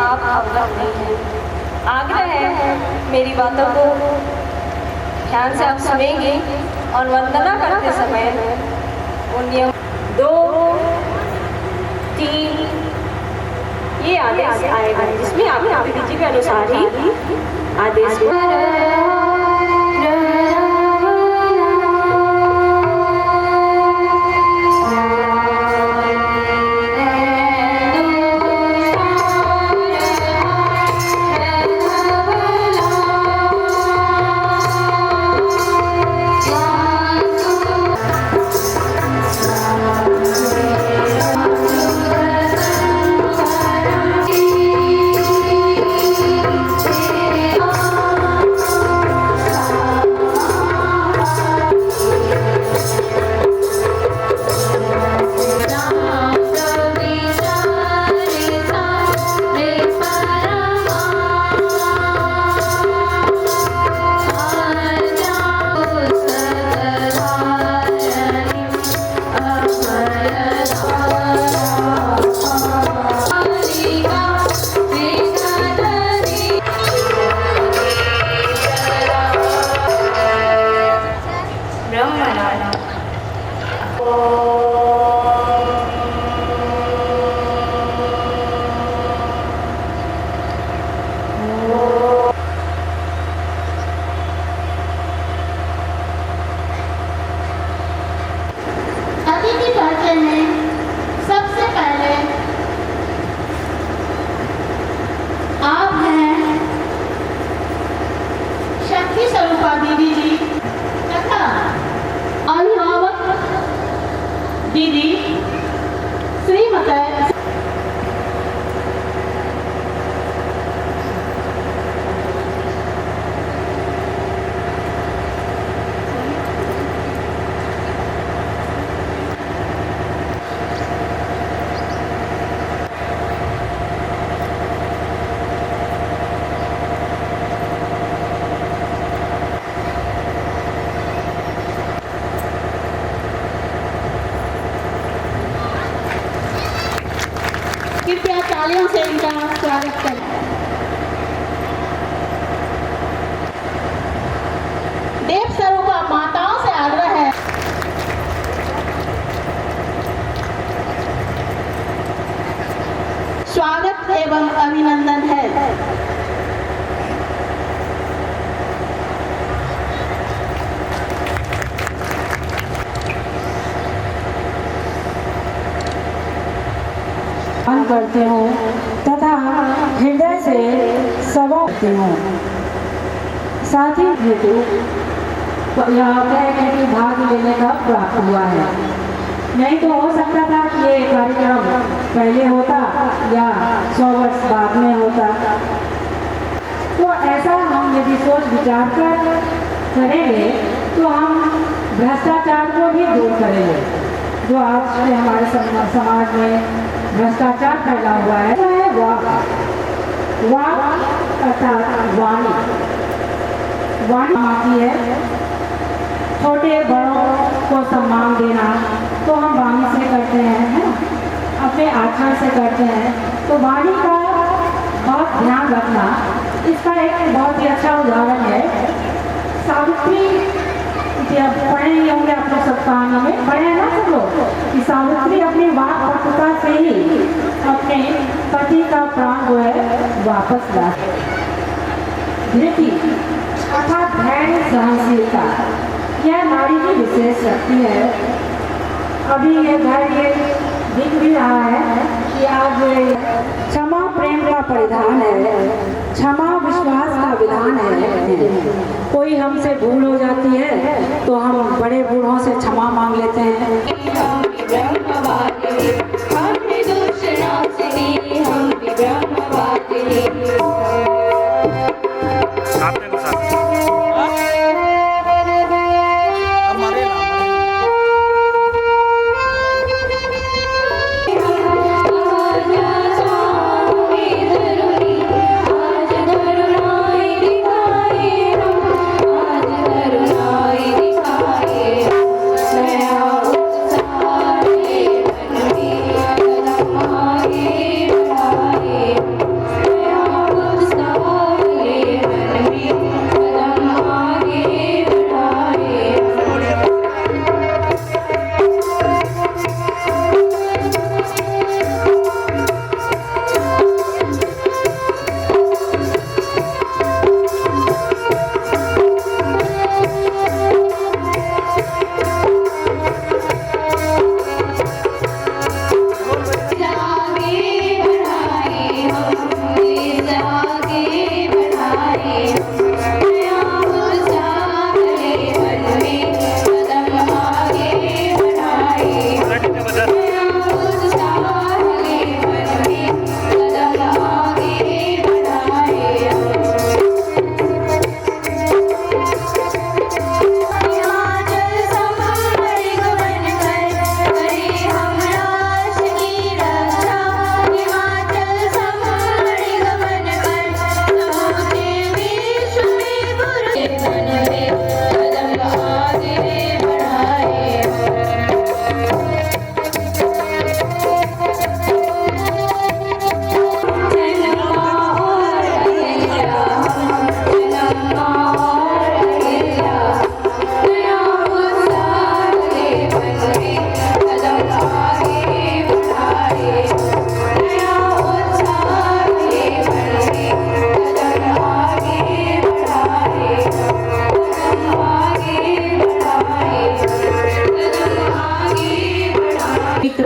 आप अवगत नहीं हैं। आग्रह है मेरी बातों को ध्यान से आप सुनेंगे और वंदना करते समय उन नियम 2, 3 ये आदेश आएगा जिसमें आपने विधि के अनुसार ही आदेश दीदी श्रीमती कृपया तालियों से इनका स्वागत करें। देव स्वरूपा माताओं से आग्रह है स्वागत एवं अभिनंदन है। करते हूँ तथा हृदय से सवा करती हूँ। साथ ही हेतु यहाँ कि भाग लेने का प्राप्त हुआ है। नहीं तो हो सकता था कि ये कार्यक्रम पहले होता या 100 वर्ष बाद में होता। तो ऐसा हम यदि सोच विचार कर करेंगे तो हम भ्रष्टाचार को भी दूर करेंगे, जो आज से हमारे समाज में भ्रष्टाचार फैला हुआ है। वाक अर्थात वाणी आती है। छोटे बड़ों को सम्मान देना तो हम वाणी से करते हैं, अपने आचरण से करते हैं। तो वाणी का बहुत ध्यान रखना, इसका एक बहुत ही अच्छा उदाहरण है। सावित्री पढ़े ही होंगे आप लोग सब कहानी में पढ़े ना सब लोग कि सावित्री अपनी वाक पटुता से ही अपने पति का प्राण जो है वापस ला। धृति अर्थात धैर्य सहनशीलता यह नारी की विशेष शक्ति है। अभी ये धैर्य दिख भी रहा है कि आज क्षमा प्रेम का परिधान है, क्षमा विश्वास का विधान है। कोई हमसे भूल हो जाती है तो हम बड़े बूढ़ों से क्षमा मांग लेते हैं।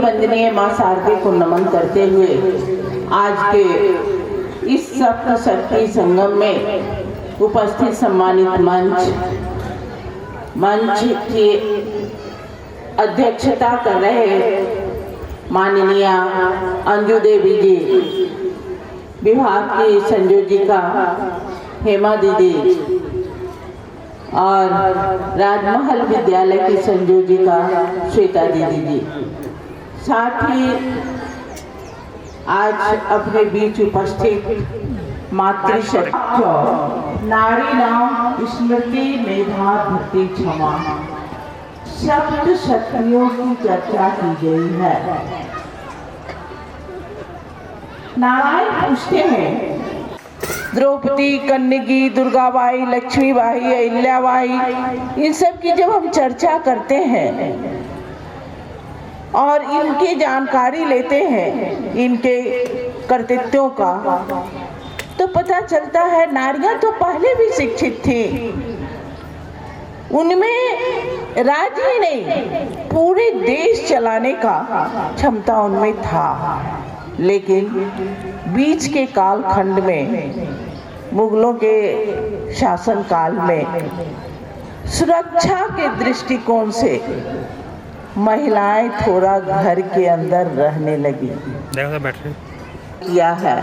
वंदनीय माँ शारदे को नमन करते हुए आज के इस सप्तशक्ति संगम में उपस्थित सम्मानित मंच की अध्यक्षता कर रहे माननीय अंजू देवी जी, विभाग की संयोजिका हेमा दीदी और राजमहल विद्यालय की संयोजिका श्वेता दीदी जी, साथ ही आज अपने बीच उपस्थित मातृशक्ति नारी नाम स्मृति मेधा भक्ति क्षमा सप्त शक्तियों की चर्चा की गई है। नारायण पूछते हैं, द्रौपदी, कन्नगी, दुर्गाबाई, लक्ष्मीबाई, अहिल्याबाई, इन सब की जब हम चर्चा करते हैं और इनकी जानकारी लेते हैं, इनके कर्तृत्वों का, तो पता चलता है नारियां तो पहले भी शिक्षित थी। उनमें राज्य ही नहीं, पूरे देश चलाने का क्षमता उनमें था। लेकिन बीच के कालखंड में, मुगलों के शासन काल में, सुरक्षा के दृष्टिकोण से महिलाएं थोड़ा घर के अंदर रहने लगी। किया है,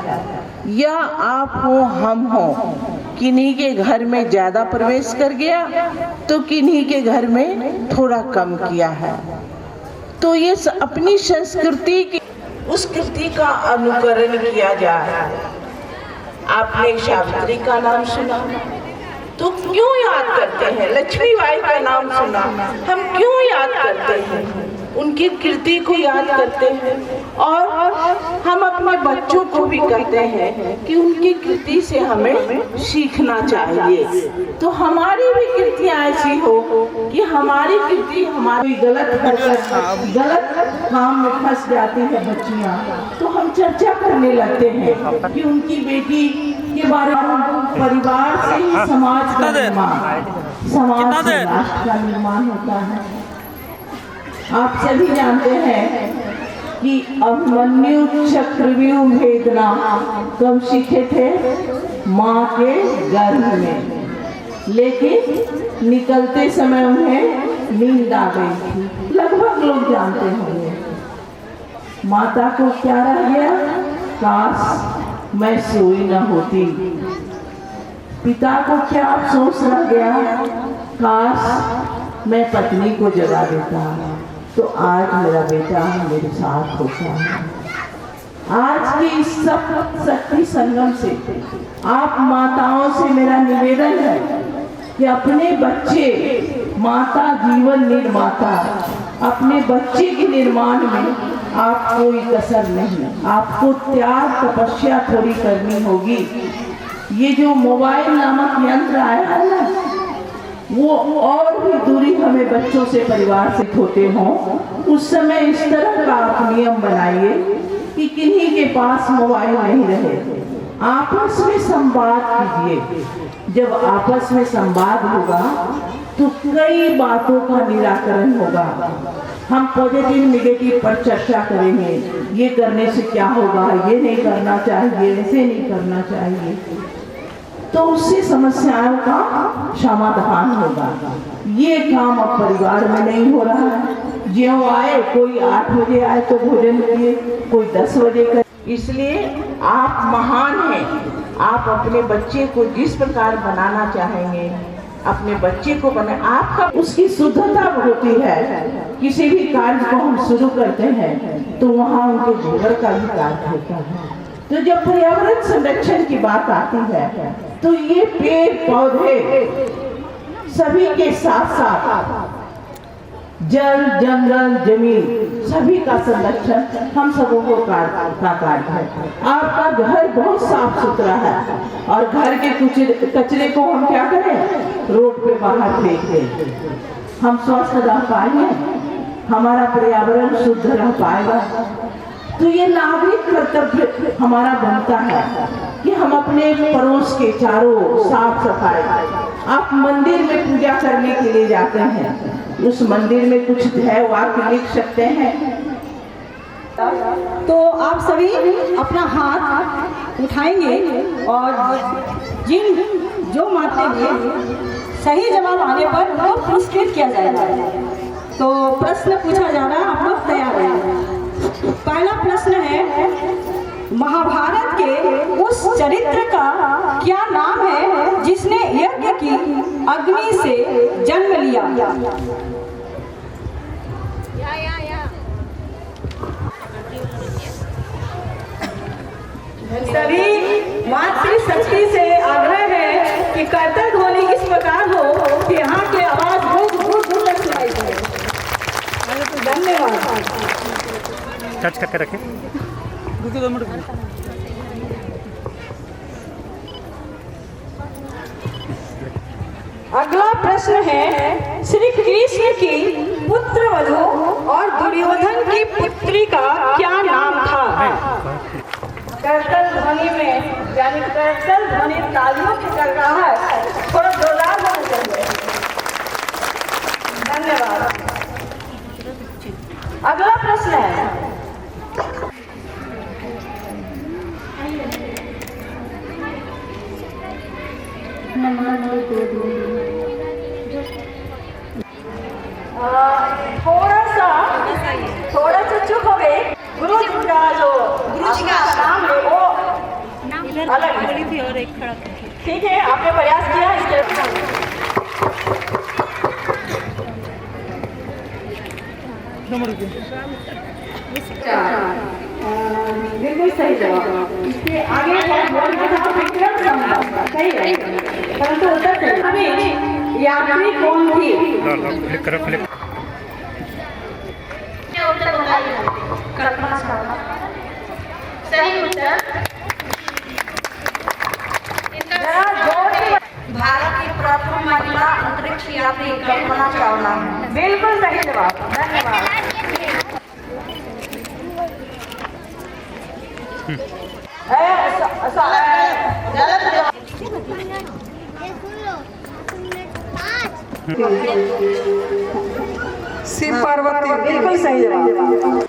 या आप हो हम हो, किन्हीं के घर में ज्यादा प्रवेश कर गया तो किन्हीं के घर में थोड़ा कम किया है। तो ये अपनी संस्कृति की उस कृति का अनुकरण किया जाए। आपने सावित्री का नाम सुना तो क्यों याद करते हैं? लक्ष्मीबाई का नाम सुना, हम क्यों याद करते हैं? उनकी कृति को याद करते हैं और हम अपने बच्चों को भी कहते हैं कि उनकी कृति से हमें सीखना चाहिए। तो हमारी भी कृतियाँ ऐसी हो कि हमारी कृति हमारी गलत काम में फंस जाती है बच्चियाँ, तो हम चर्चा करने लगते हैं कि उनकी बेटी के बारे में। परिवार से ही समाज का निर्माण, समाज से राष्ट्र का निर्माण होता है। आप सभी जानते हैं कि अभिमन्यु चक्रव्यूह भेदना कब सीखे थे? माँ के गर्भ में, लेकिन निकलते समय उन्हें नींद आ गई थी। लगभग लोग जानते होंगे। माता को क्या रह गया? काश मैं सोई न होती। पिता को क्या अफसोस रह गया? काश मैं पत्नी को जगा देता, तो आज मेरा बेटा मेरे साथ होता है। आज के इस शक्ति संगम से आप माताओं से मेरा निवेदन है कि अपने बच्चे, माता जीवन निर्माता, अपने बच्चे के निर्माण में आप कोई कसर नहीं, आपको त्याग तपस्या थोड़ी करनी होगी। ये जो मोबाइल नामक यंत्र आया है ना, वो और भी दूरी हमें बच्चों से, परिवार से होते हों, उस समय इस तरह का आप नियम बनाइए कि किन्हीं के पास मोबाइल नहीं रहे। आपस में संवाद कीजिए। जब आपस में संवाद होगा तो कई बातों का निराकरण होगा। हम पॉजिटिव नेगेटिव पर चर्चा करेंगे, ये करने से क्या होगा, ये नहीं करना चाहिए, ऐसे नहीं करना चाहिए, तो उससे समस्याओं का समाधान होगा। ये काम अब परिवार में नहीं हो रहा है। ज्यों आए, कोई 8 बजे आए तो भोजन किए, कोई 10 बजे कर। इसलिए आप महान हैं। आप अपने बच्चे को जिस प्रकार बनाना चाहेंगे, अपने बच्चे को बना, आपका उसकी शुद्धता होती है। किसी भी कार्य को हम शुरू करते हैं तो वहाँ उनके गोबर का भी कार्य होता है। तो जब पर्यावरण संरक्षण की बात आती है तो ये पेड़ पौधे सभी के साथ साथ जल, जंगल, जमीन सभी का संरक्षण हम सबों को का कार्य है। आपका घर बहुत साफ सुथरा है और घर के कुछ कचरे को हम क्या करें? रोड पे बाहर फेंक दें। हम स्वस्थ रह पाएंगे, हमारा पर्यावरण शुद्ध रह पाएगा। तो ये नागरिक कर्तव्य हमारा बनता है कि हम अपने पड़ोस के चारों साफ सफाई। आप मंदिर में पूजा करने के लिए जाते हैं, उस मंदिर में कुछ ध्येय वाक्य लिख सकते हैं तो आप सभी अपना हाथ उठाएंगे और जो मातेंगे सही जवाब आने पर वो पुरस्कृत किया जाएगा। तो प्रश्न पूछा जा रहा है, आप लोग तैयार हैं। पहला प्रश्न है, महाभारत के उस चरित्र का क्या नाम है जिसने यज्ञ की अग्नि से जन्म लिया? सभी मातृशक्ति से आग्रह है कि कर्तव्य ध्वनि इस प्रकार हो कि यहाँ की आवाज दूर दूर तक सुनाई दे। धन्यवाद। टच करके रखें। अगला प्रश्न है, श्री कृष्ण की पुत्र वधू और दुर्योधन की पुत्री का क्या नाम था? करतल ध्वनि में, यानी करतल ध्वनि तालियों की कर रहा है, थोड़ा जोरदार होना चाहिए। धन्यवाद। अगला प्रश्न है, थोड़ा सा चुप हो गए। गुरु जी का जो नाम है वो अलग है। और एक खड़ा ठीक है, आपने प्रयास किया इसके बिल्कुल सही जवाब। इसके आगे बोलना था विक्रम संभव, सही है, परंतु उत्तर सही। अभी यात्री कौन थी? क्लिक करो, क्लिक। कल्पना शर्मा। सही उत्तर। भारत की प्रथम महिला अंतरिक्ष यात्री कल्पना चावला। बिल्कुल सही जवाब। धन्यवाद। शिव पार्वती, बिल्कुल सही जवाब।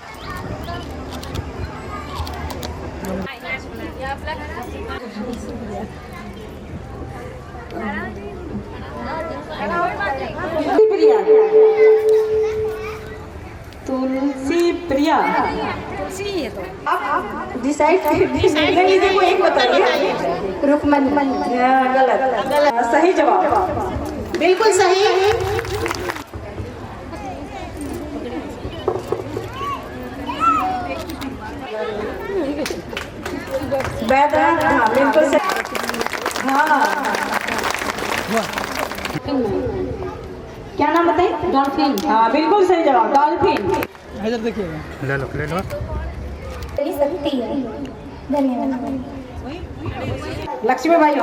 तुलसी प्रिया, आप डिसाइड देखो, एक बताइए। रुकमनी। गलत। सही जवाब। बिल्कुल सही। बैदनाथ, हाँ बिल्कुल सही। हाँ, क्या नाम बताइए? डॉल्फिन। हाँ बिल्कुल सही जवाब, डॉल्फिन। इधर देखिए, ले लो, ले लो। सकती है। धन्यवाद। लक्ष्मी भाई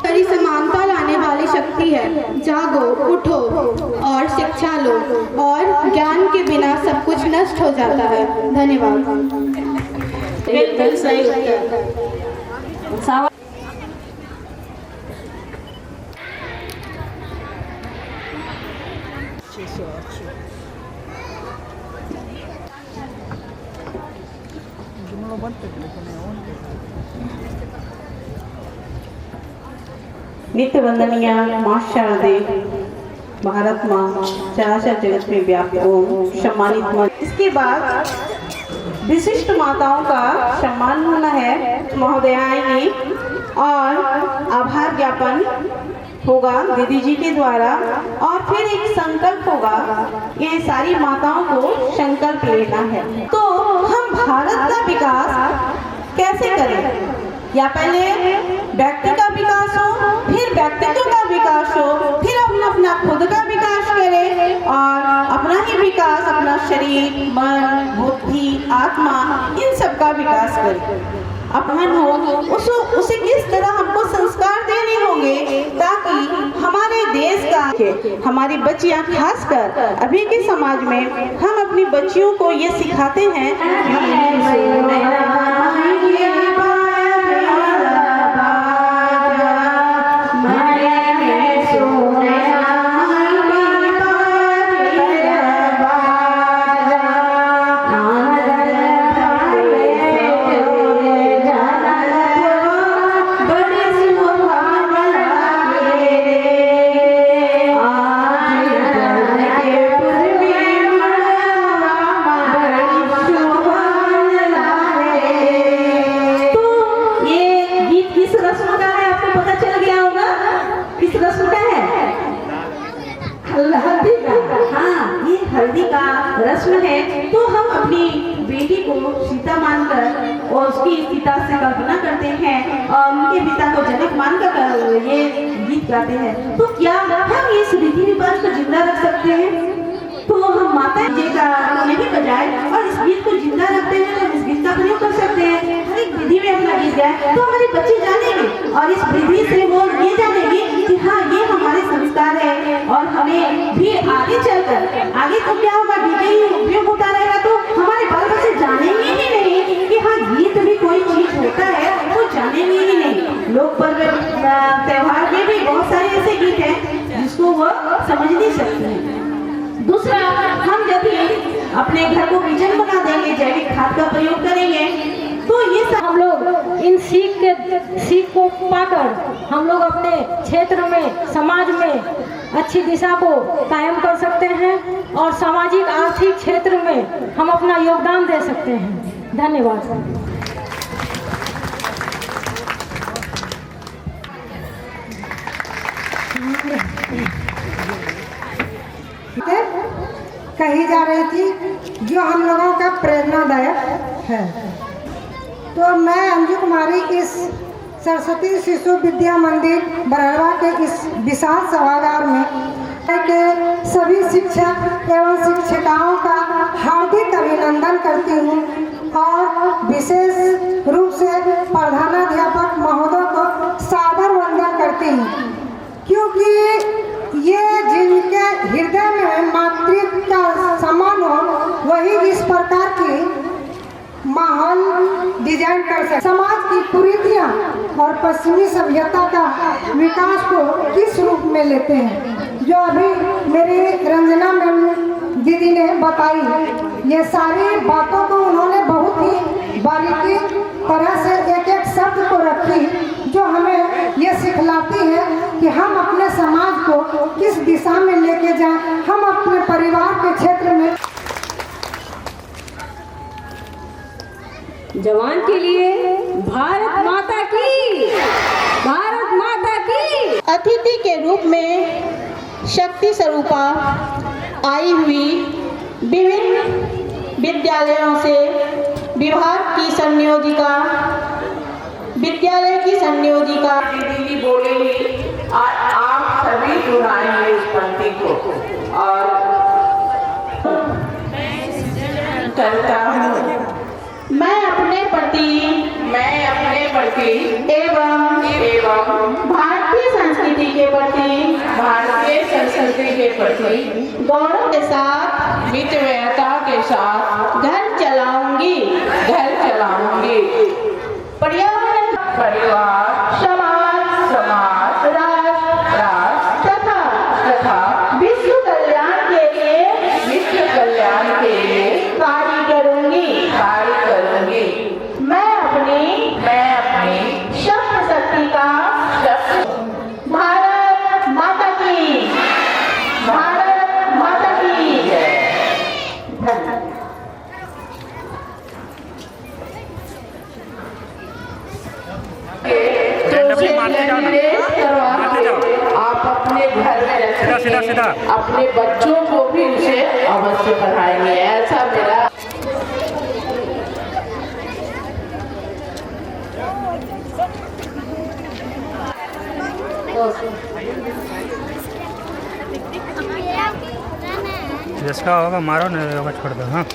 सारी समानता लाने वाली शक्ति है। जागो, उठो और शिक्षा लो, और ज्ञान के बिना सब कुछ नष्ट हो जाता है। धन्यवाद। बिल्कुल सही उत्तर। नित्य वंदनीय मां शारदे, भारत मां, चराचर जगत में व्याप्त ओम, सम्मानित मां। इसके बाद विशिष्ट माताओं का सम्मान होना है। महोदयाएं और आभार ज्ञापन होगा दीदी जी के द्वारा, और फिर एक संकल्प होगा। ये सारी माताओं को संकल्प लेना है। तो हम भारत का विकास कैसे करें? या पहले व्यक्ति का विकास हो, फिर व्यक्तित्व का विकास हो, फिर अपना अपना खुद का विकास करें, और अपना ही विकास, अपना शरीर, मन, बुद्धि, आत्मा, इन सब का विकास करें। अपहन हो उसे किस तरह हमको संस्कार देने होंगे ताकि हमारे देश का, हमारी बच्चियां, खासकर अभी के समाज में हम अपनी बच्चियों को ये सिखाते हैं हल्दी का, हाँ ये हल्दी का रस्म है। तो हम अपनी बेटी को सीता मानकर और उसकी पिता से कल्पना करते हैं और उनके पिता को जनक मानकर ये गीत गाते हैं। तो क्या हम इस रीति रिवाज को जिंदा रख सकते हैं? तो हम माता जी का नहीं बजाए और इस गीत को जिंदा रखते हैं तो इस गीत का प्रयोग कर सकते हैं। हर एक विधि में अपना गीत गाए तो हमारे बच्चे जानेंगे और इस विधि से वो ये जानेंगे कि हाँ ये हमारे संस्कार है। और हमें भी आगे चलकर आगे तो क्या होगा, डीजे ही उपयोग होता रहेगा तो हमारे बाल बच्चे जानेंगे ही नहीं कि हाँ गीत भी कोई चीज होता है, वो जानेंगे ही नहीं। लोग पर्व त्योहार में भी बहुत सारे ऐसे गीत हैं जिसको वो समझ नहीं सकते हैं। दूसरा, हम जब अपने घर को किचन बना देंगे, जैविक खाद का प्रयोग करेंगे तो ये सब हम लोग इन सीख को पाकर हम लोग अपने क्षेत्र में, समाज में अच्छी दिशा को कायम कर सकते हैं और सामाजिक आर्थिक क्षेत्र में हम अपना योगदान दे सकते हैं। धन्यवाद। कही जा रही थी जो हम लोगों का प्रेरणादायक है। तो मैं अंजू कुमारी इस सरस्वती शिशु विद्या मंदिर बरहड़वा के इस विशाल सभागार में के सभी शिक्षक एवं शिक्षिकाओं का हार्दिक अभिनंदन करती हूँ और विशेष रूप से प्रधानाध्यापक महोदय को सादर वंदन करती हूँ, क्योंकि ये जिनके हृदय में मातृत्व का समान हो वही इस प्रकार की माहौल डिजाइन कर सकते। समाज की कुरीतियाँ और पश्चिमी सभ्यता का विकास को किस रूप में लेते हैं, जो अभी मेरी रंजना मैम दीदी ने बताई, ये सारी बातों को उन्होंने बहुत ही बारीकी तरह से एक एक शब्द को रखी, जो हमें ये सिखलाती है कि हम अपने समाज को किस दिशा में लेके जाएं, हम अपने परिवार के क्षेत्र में। जवान के लिए भारत माता की, भारत माता की। अतिथि के रूप में शक्ति स्वरूपा आई हुई विभिन्न विद्यालयों से विभाग की संयोजिका, विद्यालय की संयोजिका दीदी बोलेंगी और आप सभी दोहराएंगे इस पंक्ति को। और कहता हूँ मैं अपने प्रति एवं भारतीय संस्कृति के प्रति गौरव के साथ, मितव्ययता के साथ घर चलाऊंगी। परिवार, समाज, राष्ट्र तथा विश्व कल्याण के लिए कार्य करूंगी। मैं अपनी शब्द शक्ति का भारत माता की आप अपने घर में रखेंगे, अपने बच्चों को भी उसे अवश्य पढ़ाएंगे। ऐसा मेरा जिसका होगा मारो, नहीं होगा छोड़ दो। हाँ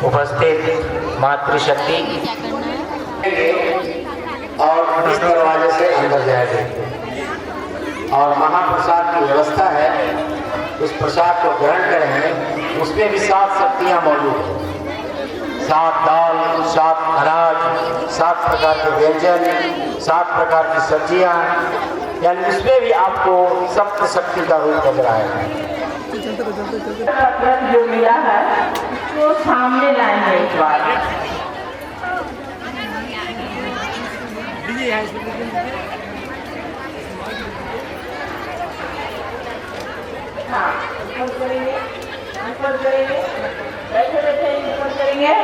उपस्थित मातृशक्ति और इस दरवाजे से अंदर जाएंगे और महाप्रसाद की व्यवस्था है, उस प्रसाद को ग्रहण करेंगे। उसमें भी 7 शक्तियाँ मौजूद हैं, 7 दाल, 7 अनाज, 7 प्रकार के व्यंजन, 7 प्रकार की सब्जियाँ, यानी उसमें भी आपको सप्त शक्ति का रूप नजर आएगा। जो मिला है वो सामने लाएंगे एक बार। हाँ, ऊपर करेंगे, ऊपर करेंगे, बैठे बैठे ऊपर करेंगे,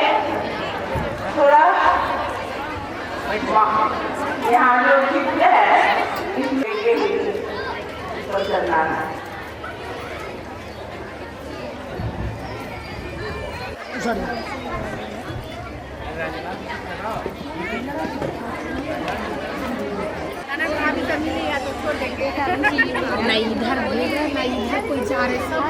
थोड़ा यहाँ जो चित्र है इसमें ऊपर करना है। ना इधर बोलेगा ना इधर कोई जा रहे सब